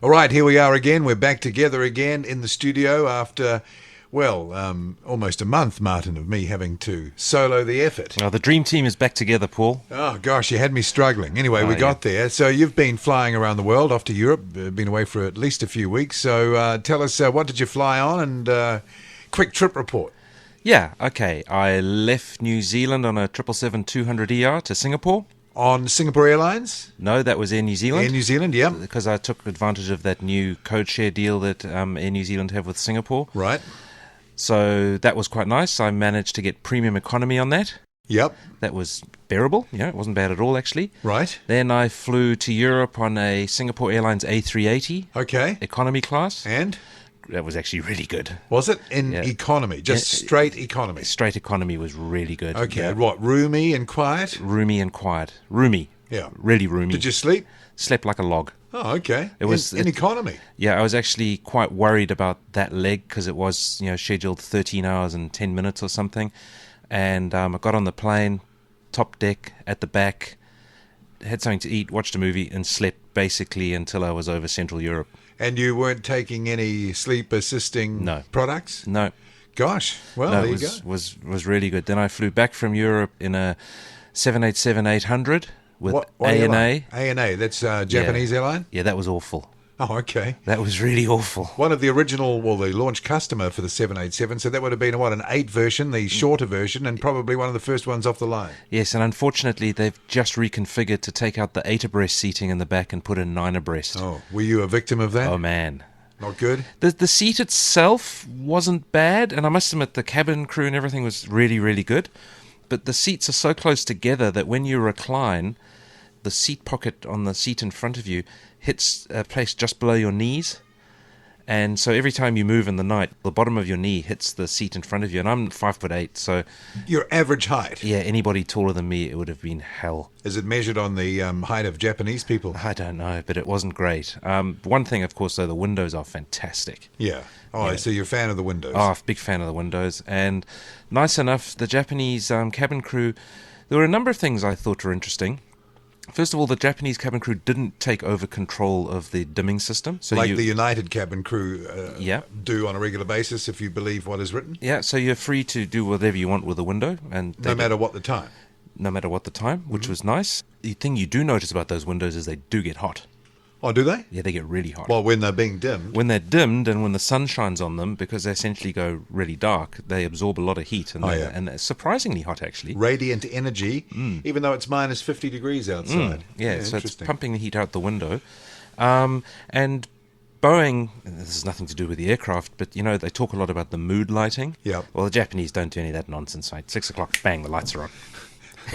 All right, here we are again. We're back together again in the studio after, almost a month, Martin, of me having to solo the effort. Well, the dream team is back together, Paul. Oh, gosh, you had me struggling. Anyway, we got there. So you've been flying around the world, off to Europe, been away for at least a few weeks. So tell us, what did you fly on, and quick trip report. Yeah, okay. I left New Zealand on a 777-200ER to Singapore. On Singapore Airlines? No, that was Air New Zealand. Air New Zealand, yeah. Because I took advantage of that new code share deal that Air New Zealand have with Singapore. Right. So that was quite nice. I managed to get premium economy on that. Yep. That was bearable. It wasn't bad at all, actually. Right. Then I flew to Europe on a Singapore Airlines A380. Okay. Economy class. And? That was actually really good. Was it? In economy? Just straight economy? Straight economy was really good. Okay. Yeah. What, roomy and quiet? Roomy and quiet. Roomy. Yeah. Really roomy. Did you sleep? Slept like a log. Oh, okay. It was in economy. Yeah, I was actually quite worried about that leg because it was, scheduled 13 hours and 10 minutes or something. And I got on the plane, top deck, at the back, had something to eat, watched a movie, and slept basically until I was over Central Europe. And you weren't taking any sleep-assisting products? No. Gosh, well, no, there you go. go. Was really good. Then I flew back from Europe in a 787-800 with What ANA. ANA, that's Japanese airline? Yeah, that was awful. Oh, okay. That was really awful. One of the original, the launch customer for the 787, so that would have been, an 8 version, the shorter version, and probably one of the first ones off the line. Yes, and unfortunately, they've just reconfigured to take out the 8 abreast seating in the back and put in 9 abreast. Oh, were you a victim of that? Oh, man. Not good? The seat itself wasn't bad, and I must admit the cabin crew and everything was really, really good. But the seats are so close together that when you recline, the seat pocket on the seat in front of you hits a place just below your knees. And so every time you move in the night, the bottom of your knee hits the seat in front of you. And I'm 5'8", so... Your average height? Yeah, anybody taller than me, it would have been hell. Is it measured on the height of Japanese people? I don't know, but it wasn't great. One thing, of course, though, the windows are fantastic. Yeah. Oh, so you're a fan of the windows? Oh, big fan of the windows. And nice enough, the Japanese cabin crew, there were a number of things I thought were interesting. First of all, the Japanese cabin crew didn't take over control of the dimming system. So the United cabin crew do on a regular basis, if you believe what is written? Yeah, so you're free to do whatever you want with the window. And no matter what the time? No matter what the time, which was nice. The thing you do notice about those windows is they do get hot. Oh, do they? Yeah, they get really hot. Well, when they're being dimmed. When they're dimmed and when the sun shines on them, because they essentially go really dark, they absorb a lot of heat. And and they're surprisingly hot, actually. Radiant energy, even though it's minus 50 degrees outside. Yeah, so it's pumping the heat out the window. And Boeing, this has nothing to do with the aircraft, but, they talk a lot about the mood lighting. Yeah. Well, the Japanese don't do any of that nonsense, right? 6 o'clock, bang, the lights are on.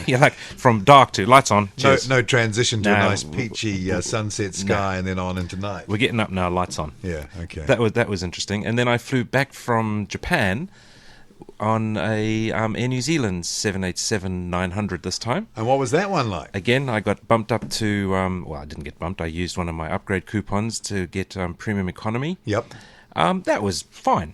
You're like, from dark to lights on. No transition to a nice peachy sunset sky and then on into night. We're getting up now, lights on. Yeah, okay. That was interesting. And then I flew back from Japan on a Air New Zealand 787-900 this time. And what was that one like? Again, I got bumped up to, I didn't get bumped. I used one of my upgrade coupons to get premium economy. Yep. That was fine.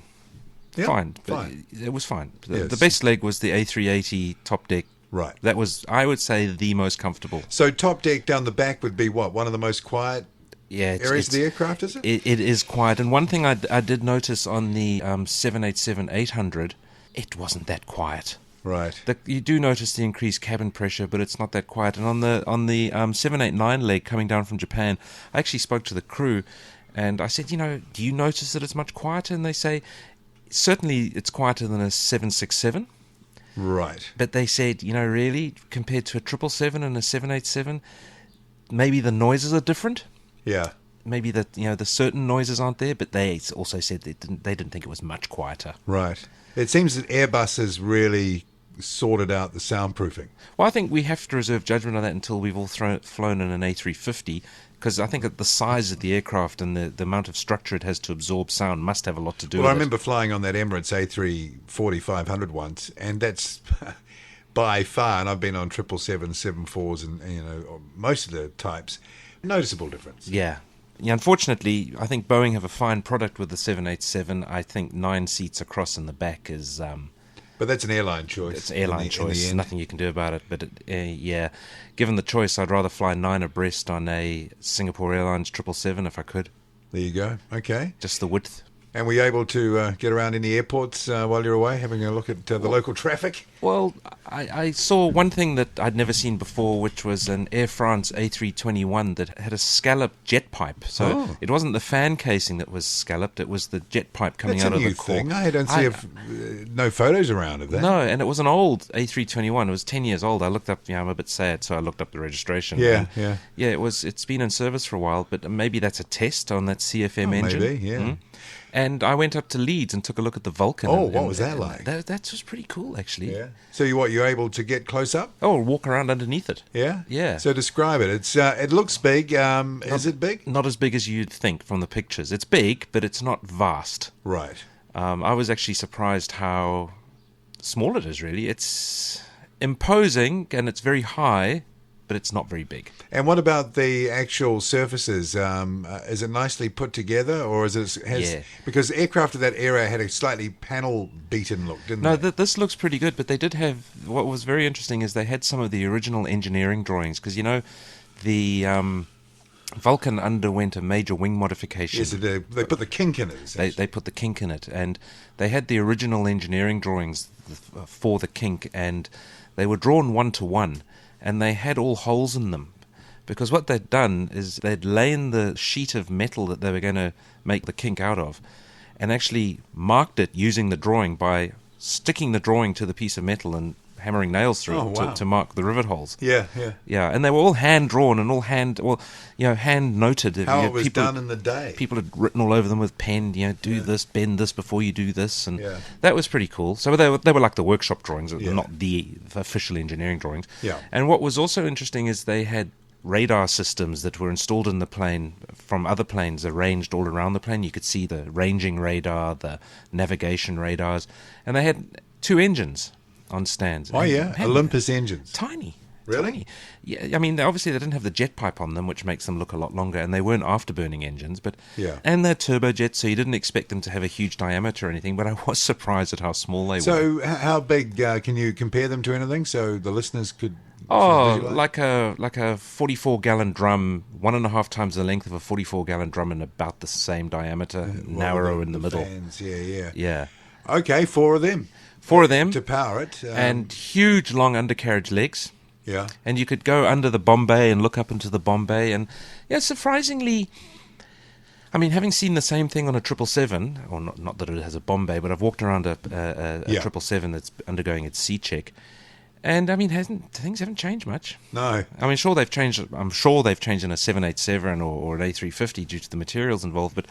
Yep, fine. It was fine. The best leg was the A380 top deck. Right. That was, I would say, the most comfortable. So top deck down the back would be what? One of the most quiet areas of the aircraft, is it? It is quiet. And one thing I did notice on the 787-800, it wasn't that quiet. Right. You do notice the increased cabin pressure, but it's not that quiet. And on the 789 leg coming down from Japan, I actually spoke to the crew, and I said, do you notice that it's much quieter? And they say, certainly it's quieter than a 767. Right. But they said, really, compared to a 777 and a 787, maybe the noises are different. Yeah. Maybe that the certain noises aren't there, but they also said they didn't think it was much quieter. Right. It seems that Airbus has really sorted out the soundproofing. Well, I think we have to reserve judgment on that until we've all flown in an A350, because I think that the size of the aircraft and the amount of structure it has to absorb sound must have a lot to do with it. Well, I remember flying on that Emirates A340-500 once, and that's by far, and I've been on 777, 74s and most of the types, noticeable difference. Yeah. Unfortunately, I think Boeing have a fine product with the 787. I think 9 seats across in the back is... But that's an airline choice. It's an airline choice. There's nothing you can do about it. But given the choice, I'd rather fly 9 abreast on a Singapore Airlines 777 if I could. There you go. Okay. just the width. And were you able to get around any airports while you're away, having a look at the local traffic? Well, I saw one thing that I'd never seen before, which was an Air France A321 that had a scalloped jet pipe. So it wasn't the fan casing that was scalloped, it was the jet pipe coming out of the core. Thing. I don't see no photos around of that. No, and it was an old A321. It was 10 years old. I looked up, I'm a bit sad, so I looked up the registration. Yeah. Yeah, it's been in service for a while, but maybe that's a test on that CFM engine. Maybe, yeah. Mm-hmm. And I went up to Leeds and took a look at the Vulcan. Oh, what was that like? That was pretty cool, actually. Yeah. So you're able to get close up? Oh, walk around underneath it. Yeah? Yeah. So describe it. It looks big. Is it big? Not as big as you'd think from the pictures. It's big, but it's not vast. Right. I was actually surprised how small it is, really. It's imposing, and it's very high, but it's not very big. And what about the actual surfaces? Is it nicely put together, or yeah. Because aircraft of that era had a slightly panel-beaten look, didn't they? No, this looks pretty good, but they did have... What was very interesting is they had some of the original engineering drawings, because, the Vulcan underwent a major wing modification. Yes, they put the kink in it. They put the kink in it, and they had the original engineering drawings for the kink, and they were drawn 1-to-1. And they had all holes in them, because what they'd done is they'd lain the sheet of metal that they were going to make the kink out of, and actually marked it using the drawing by sticking the drawing to the piece of metal and hammering nails through it to mark the rivet holes. Yeah. And they were all hand drawn and all hand noted. How it was done in the day. People had written all over them with pen. Do this, bend this before you do this, and that was pretty cool. So they were like the workshop drawings, not the official engineering drawings. Yeah. And what was also interesting is they had radar systems that were installed in the plane from other planes arranged all around the plane. You could see the ranging radar, the navigation radars, and they had 2 engines on stands. Oh, yeah. Olympus engines. Tiny. Really? Tiny. Yeah, I mean, obviously they didn't have the jet pipe on them, which makes them look a lot longer, and they weren't afterburning engines, and they're turbojets, so you didn't expect them to have a huge diameter or anything, but I was surprised at how small they were. So how big, can you compare them to anything, so the listeners could... like a 44-gallon drum, 1.5 times the length of a 44-gallon drum and about the same diameter, narrow in the middle. Fans, yeah. Yeah. Okay, 4 of them. 4 of them. To power it. And huge long undercarriage legs. Yeah. And you could go under the Bombay and look up into the Bombay. And surprisingly, I mean, having seen the same thing on a 777, or not that it has a Bombay, but I've walked around a 777 that's undergoing its C check. And I mean, things haven't changed much. No. I mean, sure they've changed. I'm sure they've changed in a 787 or an A350 due to the materials involved, but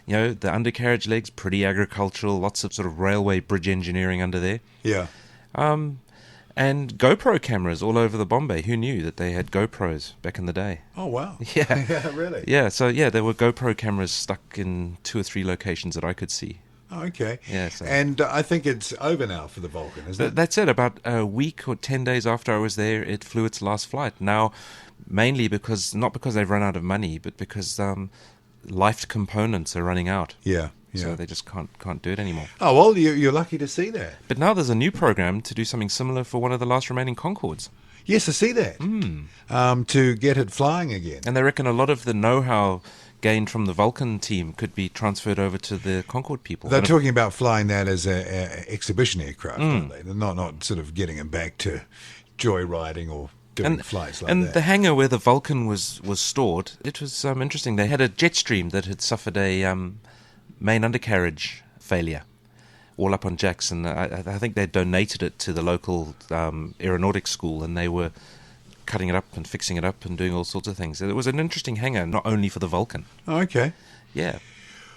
the undercarriage legs, pretty agricultural, lots of sort of railway bridge engineering under there. Yeah. And GoPro cameras all over the Bombay. Who knew that they had GoPros back in the day? Oh, wow. Yeah. Yeah, really? Yeah, so there were GoPro cameras stuck in 2 or 3 locations that I could see. Oh, okay. Yeah, so. And I think it's over now for the Vulcan, isn't it? That's it. About a week or 10 days after I was there, it flew its last flight. Now, mainly not because they've run out of money, but because life components are running out. Yeah. So they just can't do it anymore. Oh, well, you're lucky to see that. But now there's a new program to do something similar for one of the last remaining Concords. Yes, I see that. To get it flying again. And they reckon a lot of the know-how gained from the Vulcan team could be transferred over to the Concorde people. They're talking about flying that as an exhibition aircraft, aren't they? They're not sort of getting them back to joyriding or doing flights like that. And the hangar where the Vulcan was stored, it was interesting. They had a jet stream that had suffered a main undercarriage failure all up on jacks, and I think they donated it to the local aeronautics school, and they were cutting it up and fixing it up and doing all sorts of things. It was an interesting hangar, not only for the Vulcan. Oh, okay. Yeah.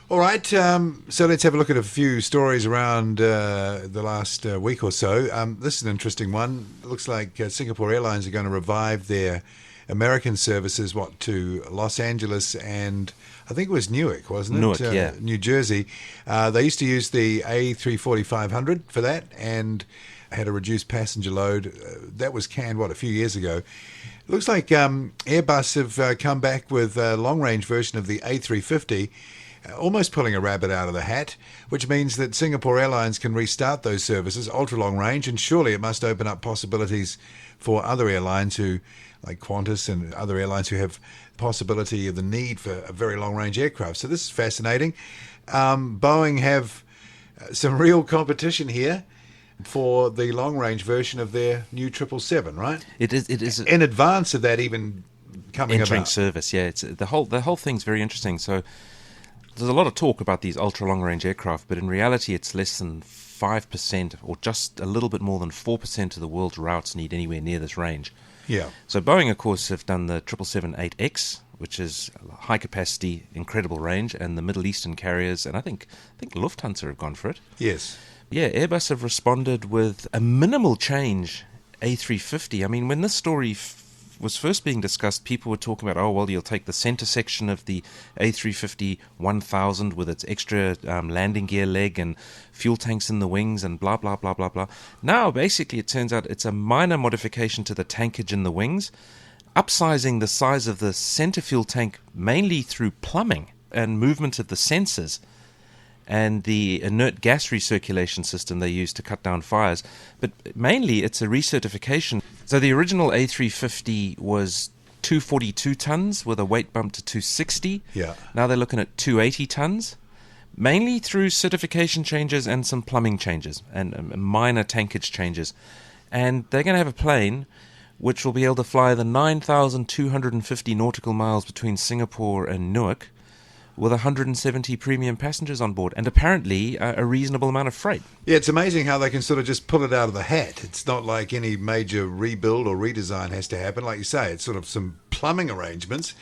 All right, so let's have a look at a few stories around the last week or so. This is an interesting one. It looks like Singapore Airlines are going to revive their American services, to Los Angeles and I think it was Newark, wasn't it? Newark, yeah. New Jersey. They used to use the A340-500 for that and had a reduced passenger load. That was canned, a few years ago. It looks like Airbus have come back with a long-range version of the A350, almost pulling a rabbit out of the hat, which means that Singapore Airlines can restart those services, ultra-long range, and surely it must open up possibilities for other airlines who, like Qantas and other airlines who have possibility of the need for a very long-range aircraft. So this is fascinating. Boeing have some real competition here for the long-range version of their new 777, right? It is in advance of that even coming entering about. service. Yeah, it's the whole thing's very interesting. So there's a lot of talk about these ultra long-range aircraft, but in reality, it's less than 5%, or just a little bit more than 4% of the world's routes need anywhere near this range. Yeah. So Boeing, of course, have done the 777-8X, which is high capacity, incredible range, and the Middle Eastern carriers, and I think Lufthansa have gone for it. Yes. Yeah, Airbus have responded with a minimal change A350. I mean, when this story was first being discussed, people were talking about, oh, well, you'll take the center section of the A350-1000 with its extra landing gear leg and fuel tanks in the wings and blah, blah, blah, blah, blah. Now, basically, it turns out it's a minor modification to the tankage in the wings, upsizing the size of the center fuel tank mainly through plumbing and movement of the sensors and the inert gas recirculation system they use to cut down fires. But mainly it's a recertification. So the original A350 was 242 tons with a weight bump to 260. Yeah. Now they're looking at 280 tons, mainly through certification changes and some plumbing changes and minor tankage changes. And they're going to have a plane which will be able to fly the 9,250 nautical miles between Singapore and Newark, with 170 premium passengers on board, and apparently a reasonable amount of freight. Yeah, it's amazing how they can sort of just pull it out of the hat. It's not like any major rebuild or redesign has to happen. Like you say, it's sort of some plumbing arrangements,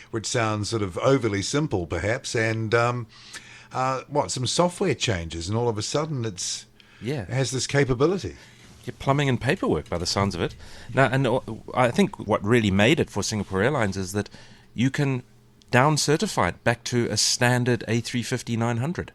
which sounds sort of overly simple perhaps, and some software changes, and all of a sudden it has this capability. Yeah, plumbing and paperwork by the sounds of it. Now, and I think what really made it for Singapore Airlines is that you can down certified back to a standard A350-900.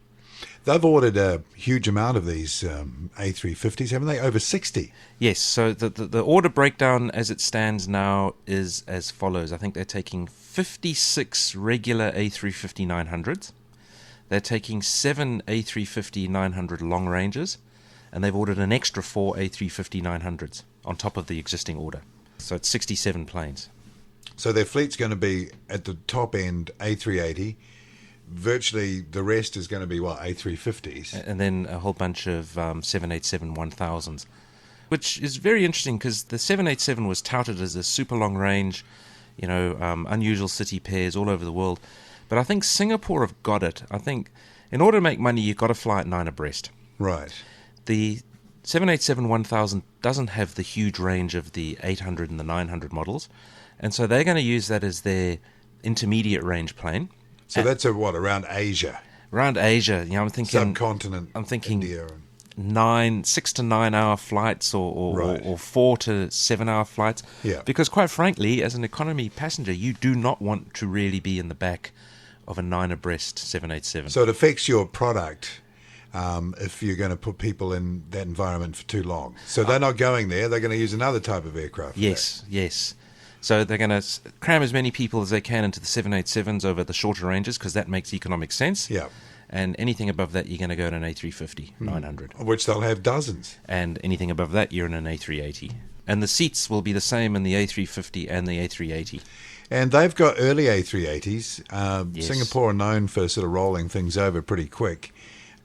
They've ordered a huge amount of these A350s, haven't they? Over 60. Yes, so the order breakdown as it stands now is as follows. I think they're taking 56 regular A350-900s. They're taking 7 A350-900 long ranges, and they've ordered an extra 4 A350-900s on top of the existing order. So it's 67 planes. So their fleet's going to be at the top end A380. Virtually the rest is going to be A350s, and then a whole bunch of 787-1000s, which is very interesting because the 787 was touted as a super long range, unusual city pairs all over the world. But I think Singapore have got it. I think in order to make money, you've got to fly at 9 abreast. Right. The 787-1000 doesn't have the huge range of the 800 and the 900 models. And so they're going to use that as their intermediate range plane. So that's around Asia? Around Asia. I'm thinking subcontinent. I'm thinking India. 6 to 9 hour flights or 4 to 7 hour flights. Yeah. Because quite frankly, as an economy passenger, you do not want to really be in the back of a 9 abreast 787. So it affects your product if you're going to put people in that environment for too long. So they're not going there. They're going to use another type of aircraft. Yes. So they're going to cram as many people as they can into the 787s over the shorter ranges because that makes economic sense. Yeah. And anything above that, you're going to go to an A350-900. Which they'll have dozens. And anything above that, you're in an A380. And the seats will be the same in the A350 and the A380. And they've got early A380s. Yes. Singapore are known for sort of rolling things over pretty quick.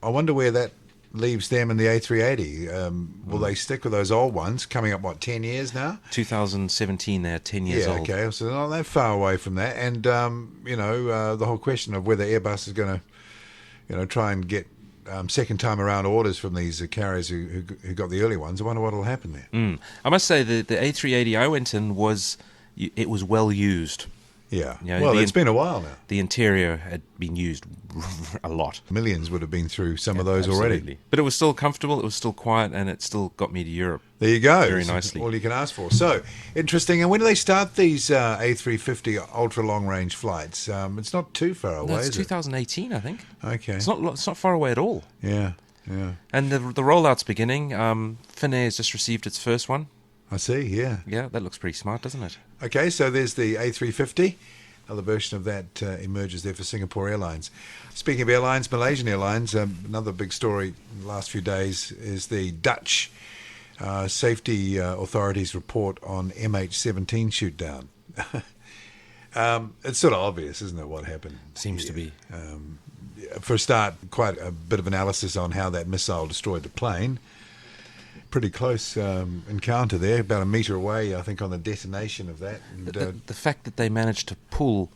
I wonder where that leaves them in the A380. Will they stick with those old ones, coming up, 10 years now? 2017, they're 10 years old. Yeah, okay, so they're not that far away from that. And, the whole question of whether Airbus is going to, try and get second time around orders from these carriers who got the early ones. I wonder what will happen there. I must say the A380 I went in was well used. Yeah. It's been a while now. The interior had been used a lot. Millions would have been through some of those already. But it was still comfortable, it was still quiet, and it still got me to Europe. There you go. Very nicely. All you can ask for. So, interesting. And when do they start these A350 ultra long range flights? It's not too far away, It's is 2018, I think. Okay. It's not far away at all. Yeah. And the rollout's beginning. Finnair has just received its first one. I see, yeah. Yeah, that looks pretty smart, doesn't it? Okay, so there's the A350. Other version of that emerges there for Singapore Airlines. Speaking of airlines, Malaysian Airlines, another big story in the last few days is the Dutch safety authorities report on MH17 shoot down. It's sort of obvious, isn't it, what happened? Seems to be. For a start, quite a bit of analysis on how that missile destroyed the plane. Pretty close encounter there, about a metre away, I think, on the detonation of that. And, the fact that they managed to pull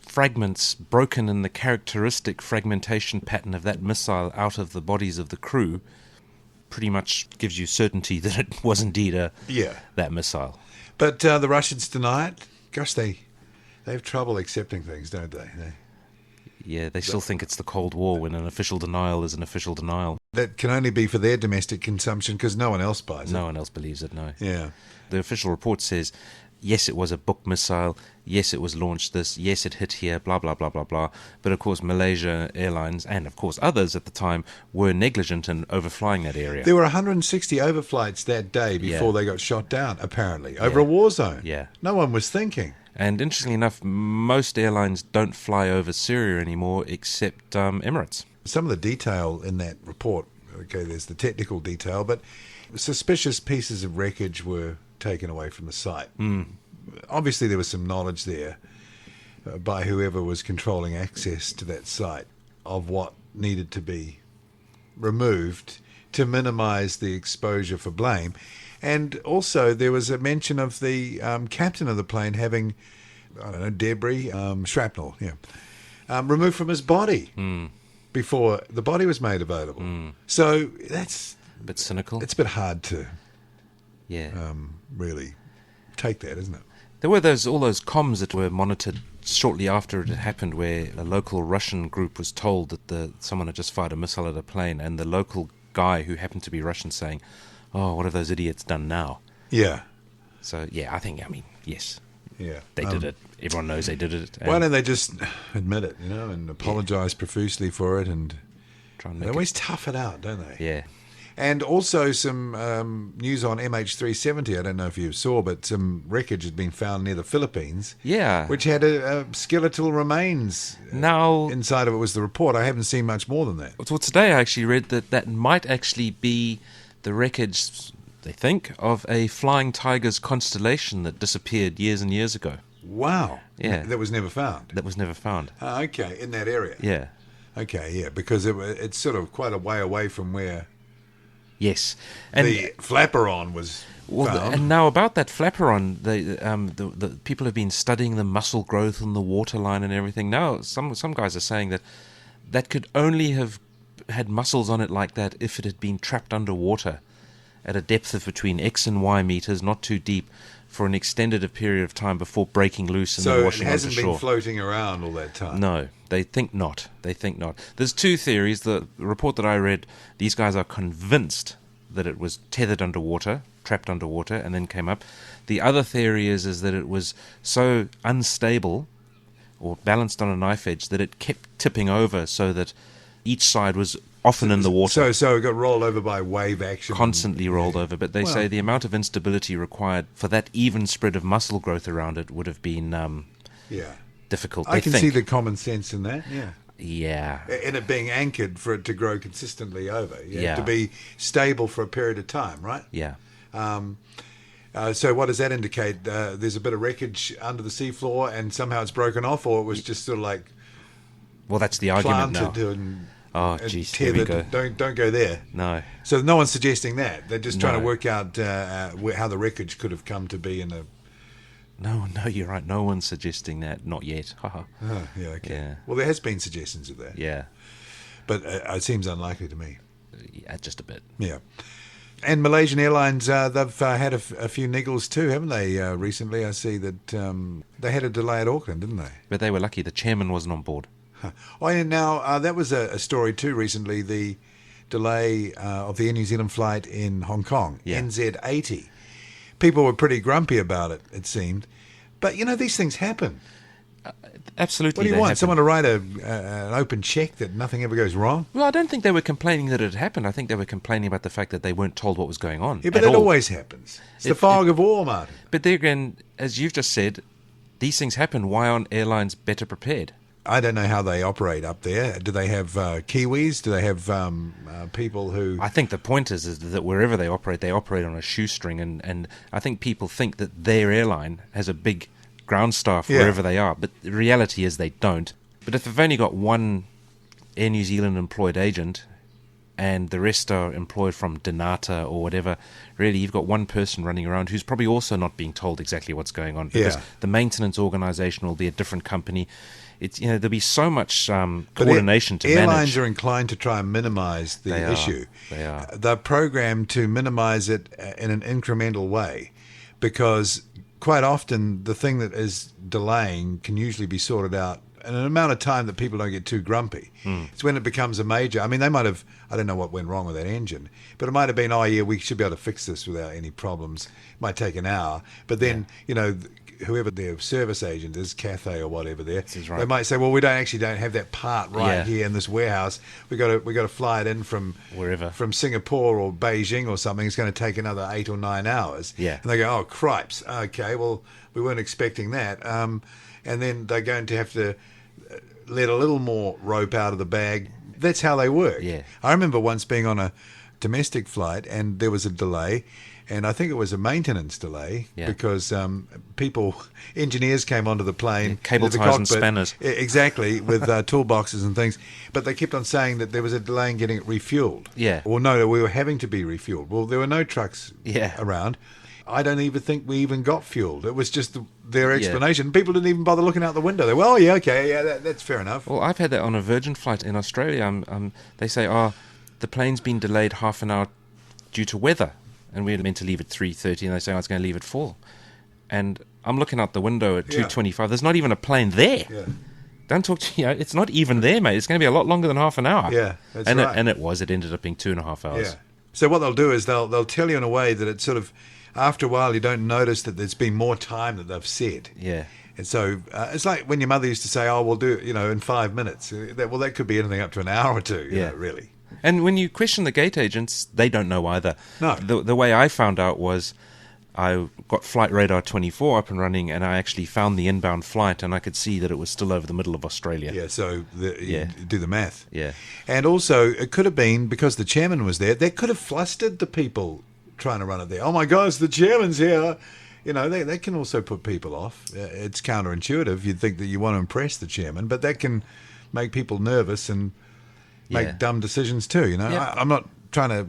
fragments broken in the characteristic fragmentation pattern of that missile out of the bodies of the crew pretty much gives you certainty that it was indeed that missile. But the Russians deny it. Gosh, they have trouble accepting things, don't they? Yeah, they still think it's the Cold War when an official denial is an official denial. That can only be for their domestic consumption because no one else buys it. No one else believes it, no. Yeah. The official report says, yes, it was a book missile, yes, it was launched this, yes, it hit here, blah, blah, blah, blah, blah. But, of course, Malaysia Airlines and, of course, others at the time were negligent in overflying that area. There were 160 overflights that day before they got shot down, apparently, over a war zone. Yeah. No one was thinking. And interestingly enough, most airlines don't fly over Syria anymore except Emirates. Some of the detail in that report, okay, there's the technical detail, but suspicious pieces of wreckage were taken away from the site. Obviously, there was some knowledge there by whoever was controlling access to that site of what needed to be removed to minimize the exposure for blame. And also, there was a mention of the captain of the plane having, I don't know, debris, shrapnel, removed from his body before the body was made available. So that's a bit cynical. It's a bit hard to Yeah. Really take that, isn't it? There were all those comms that were monitored shortly after it had happened, where a local Russian group was told that someone had just fired a missile at a plane, and the local guy who happened to be Russian saying, "Oh, what have those idiots done now?" Yeah. So I mean, yes. Yeah. They did it. Everyone knows they did it. Why don't they just admit it, and apologise profusely for it, and try and they always tough it out, don't they? Yeah. And also some news on MH370. I don't know if you saw, but some wreckage had been found near the Philippines. Yeah. Which had a skeletal remains. Now, inside of it was the report. I haven't seen much more than that. Well, today I actually read that might actually be the wreckage, they think, of a Flying Tigers Constellation that disappeared years and years ago. Wow. Yeah. That was never found. That was never found. Okay, in that area. Yeah. Okay, yeah, because it's sort of quite a way away from where... Yes, and the flaperon was found. And now about that flaperon, the people have been studying the muscle growth and the waterline and everything. Now some guys are saying that could only have had muscles on it like that if it had been trapped underwater at a depth of between X and Y meters, not too deep, for an extended period of time before breaking loose and then washing onto shore. So it hasn't been floating around all that time? No, they think not. There's two theories. The report that I read, these guys are convinced that it was tethered underwater, trapped underwater, and then came up. The other theory is that it was so unstable or balanced on a knife edge that it kept tipping over so that each side was often in the water. So it got rolled over by wave action. Constantly rolled over. But they say the amount of instability required for that even spread of muscle growth around it would have been difficult. I can see the common sense in that, yeah. Yeah. And it being anchored for it to grow consistently over. To be stable for a period of time, right? Yeah. So what does that indicate? There's a bit of wreckage under the seafloor and somehow it's broken off, or it was just sort of like... Well, that's the argument now. Oh, geez, here we go. Don't go there. No. So no one's suggesting that. They're just trying to work out how the wreckage could have come to be in a... No, you're right. No one's suggesting that. Not yet. Okay. Yeah. Well, there has been suggestions of that. Yeah. But it seems unlikely to me. Yeah, just a bit. Yeah. And Malaysian Airlines, they've had a few niggles too, haven't they, recently? I see that they had a delay at Auckland, didn't they? But they were lucky. The chairman wasn't on board. Oh, and now that was a story too recently, the delay of the Air New Zealand flight in Hong Kong, NZ80. People were pretty grumpy about it, it seemed. But, these things happen. Absolutely. What do you want? Someone to write an open check that nothing ever goes wrong? Well, I don't think they were complaining that it happened. I think they were complaining about the fact that they weren't told what was going on. Yeah, but it always happens. It's the fog of war, Martin. But there again, as you've just said, these things happen. Why aren't airlines better prepared? I don't know how they operate up there. Do they have Kiwis? Do they have people who... I think the point is that wherever they operate on a shoestring, and I think people think that their airline has a big ground staff wherever they are, but the reality is they don't. But if they've only got one Air New Zealand employed agent and the rest are employed from Donata or whatever, really you've got one person running around who's probably also not being told exactly what's going on, because the maintenance organisation will be a different company. It's, there'll be so much coordination to manage. Airlines are inclined to try and minimise the issue. They are. They're programmed to minimise it in an incremental way, because quite often the thing that is delaying can usually be sorted out in an amount of time that people don't get too grumpy. It's when it becomes a major... I mean, they might have... I don't know what went wrong with that engine, but it might have been, we should be able to fix this without any problems. It might take an hour. But then, whoever their service agent is, Cathay or whatever they might say, well, we don't have that part here in this warehouse. We got to fly it in from wherever, from Singapore or Beijing or something. It's going to take another 8 or 9 hours. Yeah. And they go, oh, cripes. Okay, well, we weren't expecting that. And then they're going to have to let a little more rope out of the bag. That's how they work. Yeah. I remember once being on a domestic flight and there was a delay, and I think it was a maintenance delay because engineers came onto the plane. Cable ties and spanners. Exactly, with toolboxes and things. But they kept on saying that there was a delay in getting it refueled. Yeah. Or no, we were having to be refueled. Well, there were no trucks around. I don't even think we even got fueled. It was just their explanation. Yeah. People didn't even bother looking out the window. They were, that's fair enough. Well, I've had that on a Virgin flight in Australia. They say, the plane's been delayed half an hour due to weather. And we were meant to leave at 3:30, and they say, it's going to leave at 4. And I'm looking out the window at 2:25. There's not even a plane there. Yeah. Don't talk to it's not even there, mate. It's going to be a lot longer than half an hour. Yeah, that's right. It ended up being 2.5 hours. Yeah. So what they'll do is they'll tell you in a way that it's sort of, after a while, you don't notice that there's been more time that they've said. Yeah. And so it's like when your mother used to say, we'll do it, in 5 minutes. That could be anything up to an hour or two, really. And when you question the gate agents, they don't know either. No. The way I found out was I got Flight Radar 24 up and running, and I actually found the inbound flight, and I could see that it was still over the middle of Australia. Yeah, so you do the math. Yeah. And also, it could have been, because the chairman was there, that could have flustered the people trying to run it there. Oh my gosh, the chairman's here. They can also put people off. It's counterintuitive. You'd think that you want to impress the chairman, but that can make people nervous and make dumb decisions too. Yeah. I'm not trying to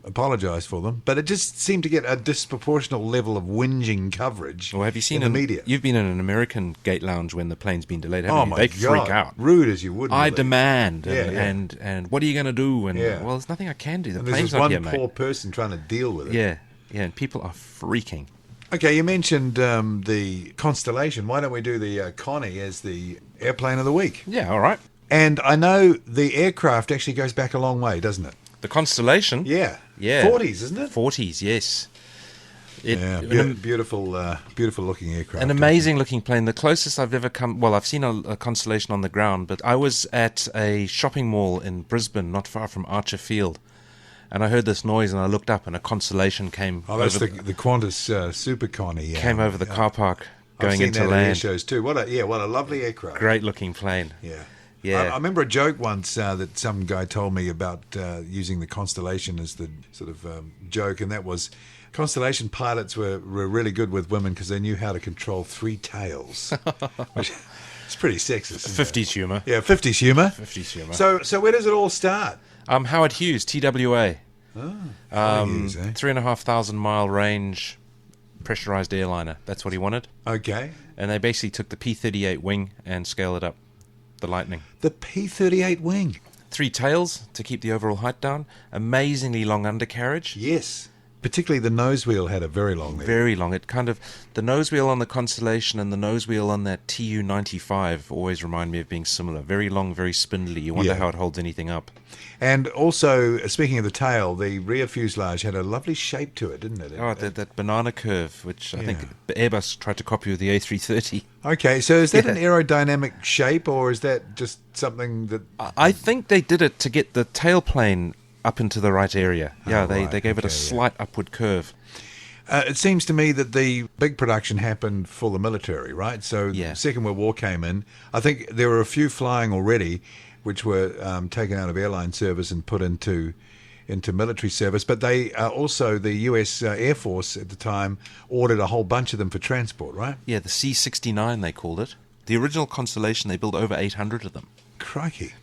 apologise for them, but it just seemed to get a disproportionate level of whinging coverage. Well, have you seen in the media? You've been in an American gate lounge when the plane's been delayed, haven't you? They freak out. Rude as you would. I demand, and what are you going to do? And well, there's nothing I can do. The plane's not here, mate. There's one poor person trying to deal with it. Yeah, and people are freaking. Okay, you mentioned the Constellation. Why don't we do the Connie as the airplane of the week? Yeah, all right. And I know the aircraft actually goes back a long way, doesn't it? The Constellation? Yeah. 40s, isn't it? 40s, yes. Beautiful looking aircraft. An amazing looking plane. The closest I've ever come... Well, I've seen a Constellation on the ground, but I was at a shopping mall in Brisbane, not far from Archer Field, and I heard this noise, and I looked up, and a Constellation came over... that's the Qantas Super Connie. Came over the car park going into land. I've seen that in air shows too. What a lovely aircraft. Great looking plane. Yeah. Yeah. I remember a joke once that some guy told me about using the Constellation as the sort of joke, and that was Constellation pilots were really good with women because they knew how to control 3 tails. Which, it's pretty sexist. 50s humour. Yeah, 50s humour. 50s humour. So where does it all start? Howard Hughes, TWA. Hughes, 3,500 mile range, pressurised airliner. That's what he wanted. Okay. And they basically took the P-38 wing and scaled it up. The Lightning. The P-38 wing. 3 tails to keep the overall height down. Amazingly long undercarriage. Yes. Particularly the nose wheel had a very long there. Very long. It kind of... The nose wheel on the Constellation and the nose wheel on that Tu-95 always remind me of being similar. Very long, very spindly. You wonder how it holds anything up. And also, speaking of the tail, the rear fuselage had a lovely shape to it, didn't it? Oh, that banana curve, which I think Airbus tried to copy with the A330. Okay, so is that an aerodynamic shape, or is that just something that... I think they did it to get the tailplane up into the right area. They gave it a slight upward curve. It seems to me that the big production happened for the military, right? So Yeah. the Second World War came in. I think there were a few flying already, which were taken out of airline service and put into military service. But they also, the US Air Force at the time, ordered a whole bunch of them for transport, right? Yeah, the C-69 they called it. The original Constellation, they built over 800 of them. Crikey.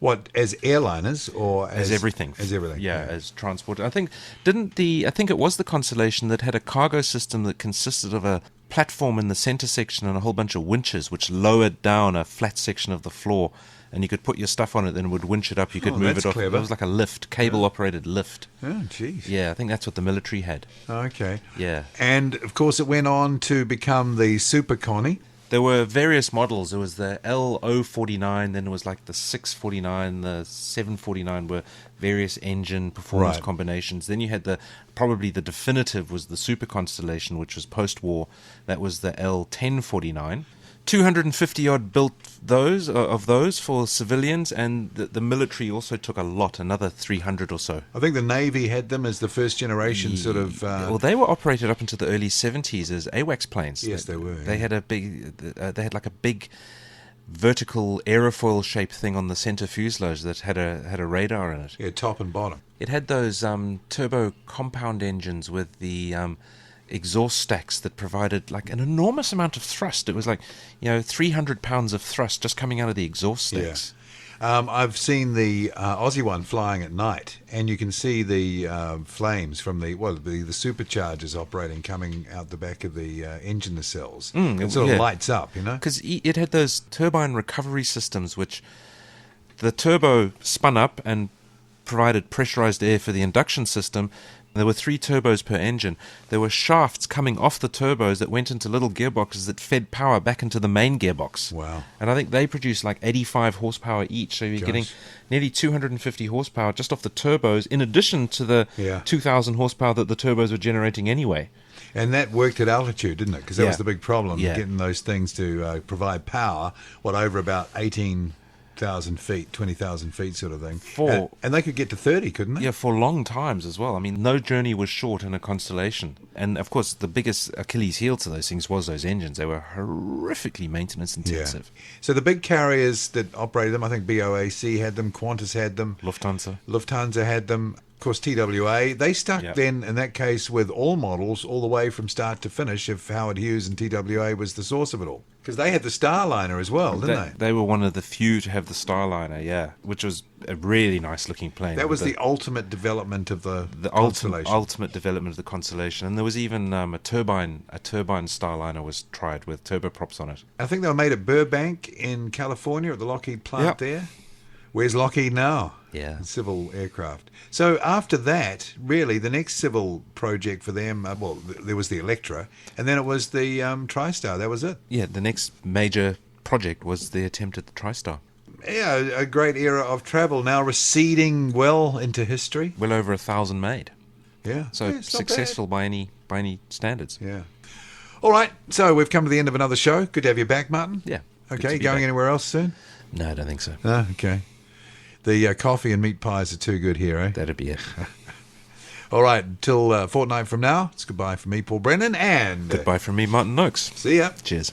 What, as airliners or As everything. As everything. Yeah, as transport. I think it was the Constellation that had a cargo system that consisted of a platform in the center section and a whole bunch of winches which lowered down a flat section of the floor, and you could put your stuff on it and it would winch it up. You could move that's it off. clever. It was like a lift, cable operated lift. Oh, jeez. Yeah, I think that's what the military had. Okay. Yeah. And of course, it went on to become the Super Connie. There were various models. There was the L049, then there was like the 649, the 749 were various engine performance Right. combinations. Then you had probably the definitive was the Super Constellation, which was post-war. That was the L1049. 250 odd built of those for civilians, and the military also took a lot, another 300 or so. I think the Navy had them as the first generation sort of... Well, they were operated up into the early 70s as AWACS planes. Yes, they were. They had like a big vertical aerofoil shaped thing on the center fuselage that had a radar in it. Yeah, top and bottom. It had those turbo compound engines with the exhaust stacks that provided like an enormous amount of thrust. It was like 300 pounds of thrust just coming out of the exhaust stacks. I've seen the Aussie one flying at night, and you can see the flames from the superchargers operating coming out the back of the engine nacelles. It sort of lights up, Because it had those turbine recovery systems, which the turbo spun up and provided pressurized air for the induction system. There were 3 turbos per engine. There were shafts coming off the turbos that went into little gearboxes that fed power back into the main gearbox. Wow. And I think they produced like 85 horsepower each, so you're getting nearly 250 horsepower just off the turbos, in addition to the 2,000 horsepower that the turbos were generating anyway. And that worked at altitude, didn't it? Because that was the big problem, getting those things to provide power, over about 18,000 feet, 20,000 feet sort of thing. And they could get to 30, couldn't they? Yeah, for long times as well. I mean, no journey was short in a Constellation. And, of course, the biggest Achilles heel to those things was those engines. They were horrifically maintenance intensive. Yeah. So the big carriers that operated them, I think BOAC had them, Qantas had them. Lufthansa had them. Of course, TWA, they stuck then, in that case, with all models all the way from start to finish if Howard Hughes and TWA was the source of it all. Because they had the Starliner as well, didn't they? They were one of the few to have the Starliner, which was a really nice-looking plane. That was the ultimate development of the Constellation. Ultimate development of the Constellation. And there was even a turbine Starliner was tried with turboprops on it. I think they were made at Burbank in California at the Lockheed plant there. Where's Lockheed now? Yeah. Civil aircraft. So after that, really, the next civil project for them, there was the Electra, and then it was the TriStar. That was it. Yeah, the next major project was the attempt at the TriStar. Yeah, a great era of travel, now receding well into history. Well over 1,000 made. Yeah. So successful by any standards. Yeah. All right, so we've come to the end of another show. Good to have you back, Martin. Yeah. Okay, going anywhere else soon? No, I don't think so. No, okay. The coffee and meat pies are too good here, eh? That'd be it. All right, until a fortnight from now, it's goodbye from me, Paul Brennan, and... Goodbye from me, Martin Noakes. See ya. Cheers.